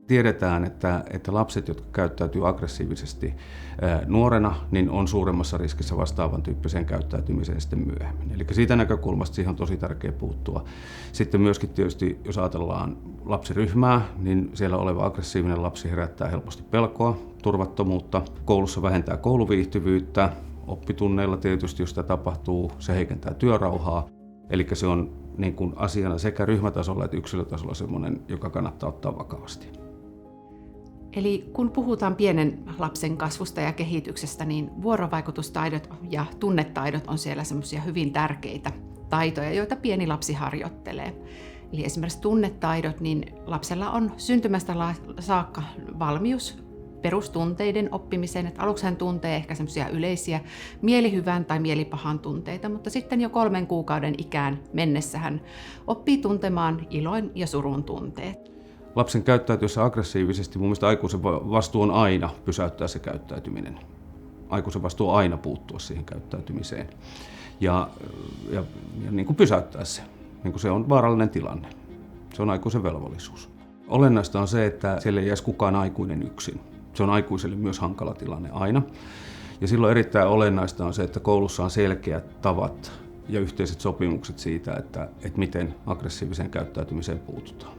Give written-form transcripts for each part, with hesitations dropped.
Tiedetään, että lapset, jotka käyttäytyy aggressiivisesti nuorena, niin on suuremmassa riskissä vastaavan tyyppiseen käyttäytymiseen sitten myöhemmin. Eli siitä näkökulmasta siihen on tosi tärkeää puuttua. Sitten myöskin tietysti, jos ajatellaan lapsiryhmää, niin siellä oleva aggressiivinen lapsi herättää helposti pelkoa, turvattomuutta. Koulussa vähentää kouluviihtyvyyttä. Oppitunneilla tietysti, jos sitä tapahtuu, se heikentää työrauhaa. Eli se on niin kuin asiana sekä ryhmätasolla että yksilötasolla semmoinen, joka kannattaa ottaa vakavasti. Eli kun puhutaan pienen lapsen kasvusta ja kehityksestä, niin vuorovaikutustaidot ja tunnetaidot on siellä semmoisia hyvin tärkeitä taitoja, joita pieni lapsi harjoittelee. Eli esimerkiksi tunnetaidot, niin lapsella on syntymästä saakka valmius perustunteiden oppimiseen. Että aluksi hän tuntee ehkä semmoisia yleisiä mielihyvän tai mielipahan tunteita, mutta sitten jo 3 kuukauden ikään mennessä hän oppii tuntemaan ilon ja surun tunteet. Lapsen käyttäytyessä aggressiivisesti, mun mielestä aikuisen vastuu on aina pysäyttää se käyttäytyminen. Aikuisen vastuu on aina puuttua siihen käyttäytymiseen ja niin kuin pysäyttää se. Niin kuin se on vaarallinen tilanne. Se on aikuisen velvollisuus. Olennaista on se, että siellä ei jäisi kukaan aikuinen yksin. Se on aikuiselle myös hankala tilanne aina. Ja silloin erittäin olennaista on se, että koulussa on selkeät tavat ja yhteiset sopimukset siitä, että miten aggressiiviseen käyttäytymiseen puututaan.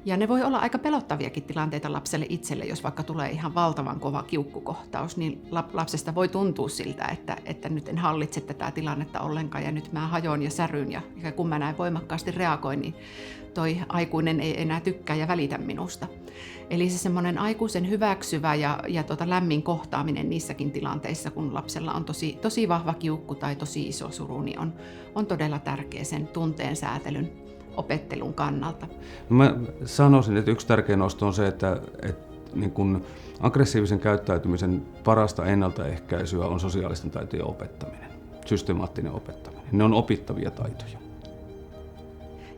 Ja ne voi olla aika pelottaviakin tilanteita lapselle itselle, jos vaikka tulee ihan valtavan kova kiukkukohtaus, niin lapsesta voi tuntua siltä, että nyt en hallitse tätä tilannetta ollenkaan ja nyt mä hajoan ja säryn ja kun mä näin voimakkaasti reagoin, niin toi aikuinen ei enää tykkää ja välitä minusta. Eli se semmoinen aikuisen hyväksyvä ja lämmin kohtaaminen niissäkin tilanteissa, kun lapsella on tosi vahva kiukku tai tosi iso suru, niin on todella tärkeä sen tunteen säätelyn opettelun kannalta. Mä sanoisin, että yksi tärkeä nosto on se, että niin kun aggressiivisen käyttäytymisen parasta ennaltaehkäisyä on sosiaalisten taitojen opettaminen, systemaattinen opettaminen. Ne on opittavia taitoja.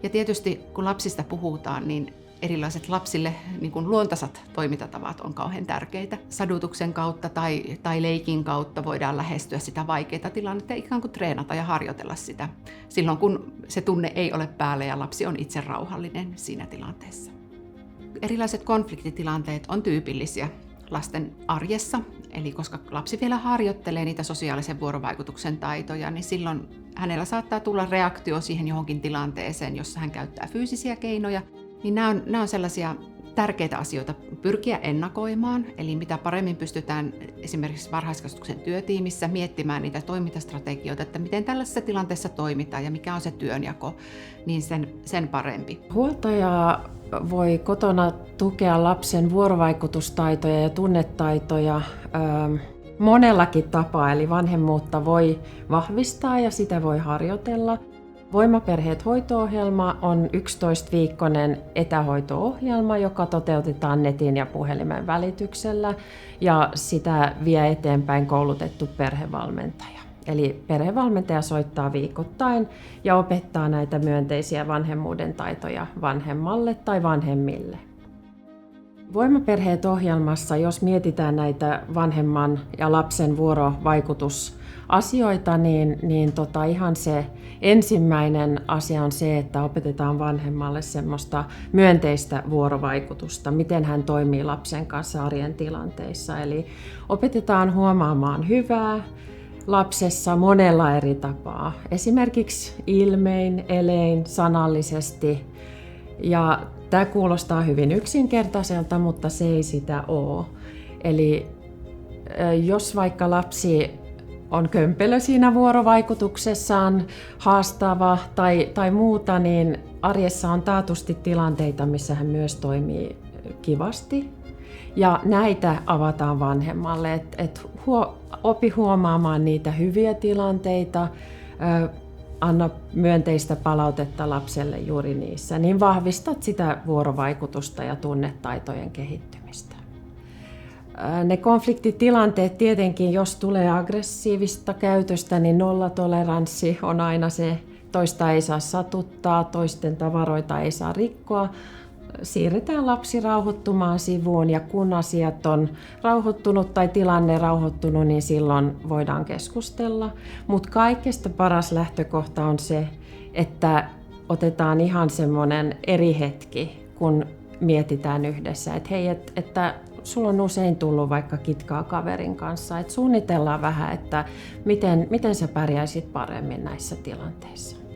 Ja tietysti kun lapsista puhutaan, niin erilaiset lapsille niin kuin luontaisat toimintatavat on kauhean tärkeitä. Sadutuksen kautta tai leikin kautta voidaan lähestyä sitä vaikeaa tilannetta ja ikään kuin treenata ja harjoitella sitä silloin, kun se tunne ei ole päällä ja lapsi on itse rauhallinen siinä tilanteessa. Erilaiset konfliktitilanteet on tyypillisiä lasten arjessa, eli koska lapsi vielä harjoittelee niitä sosiaalisen vuorovaikutuksen taitoja, niin silloin hänellä saattaa tulla reaktio siihen johonkin tilanteeseen, jossa hän käyttää fyysisiä keinoja. Niin nämä on sellaisia tärkeitä asioita pyrkiä ennakoimaan, eli mitä paremmin pystytään esimerkiksi varhaiskasvatuksen työtiimissä miettimään niitä toimintastrategioita, että miten tällaisessa tilanteessa toimitaan ja mikä on se työnjako, niin sen parempi. Huoltaja voi kotona tukea lapsen vuorovaikutustaitoja ja tunnetaitoja monellakin tapaa, eli vanhemmuutta voi vahvistaa ja sitä voi harjoitella. Voimaperheet hoito-ohjelma on 11-viikkoinen etähoito-ohjelma, joka toteutetaan netin ja puhelimen välityksellä, ja sitä vie eteenpäin koulutettu perhevalmentaja. Eli perhevalmentaja soittaa viikoittain ja opettaa näitä myönteisiä vanhemmuuden taitoja vanhemmalle tai vanhemmille. Voimaperheet ohjelmassa, jos mietitään näitä vanhemman ja lapsen vuorovaikutusasioita, niin ihan se ensimmäinen asia on se, että opetetaan vanhemmalle semmoista myönteistä vuorovaikutusta, miten hän toimii lapsen kanssa arjen tilanteissa. Eli opetetaan huomaamaan hyvää lapsessa monella eri tapaa, esimerkiksi ilmein, elein, sanallisesti. Ja tämä kuulostaa hyvin yksinkertaiselta, mutta se ei sitä ole. Eli jos vaikka lapsi on kömpelö siinä vuorovaikutuksessaan, haastava tai muuta, niin arjessa on taatusti tilanteita, missä hän myös toimii kivasti. Ja näitä avataan vanhemmalle, että opi huomaamaan niitä hyviä tilanteita, anna myönteistä palautetta lapselle juuri niissä, niin vahvistat sitä vuorovaikutusta ja tunnetaitojen kehittymistä. Ne konfliktitilanteet tietenkin, jos tulee aggressiivista käytöstä, niin nollatoleranssi on aina se, toista ei saa satuttaa, toisten tavaroita ei saa rikkoa. Siirretään lapsi rauhoittumaan sivuun ja kun asiat on rauhoittunut tai tilanne rauhoittunut, niin silloin voidaan keskustella. Mutta kaikesta paras lähtökohta on se, että otetaan ihan semmoinen eri hetki, kun mietitään yhdessä, että hei, että sulla on usein tullut vaikka kitkaa kaverin kanssa, että suunnitellaan vähän, että miten sä pärjäisit paremmin näissä tilanteissa.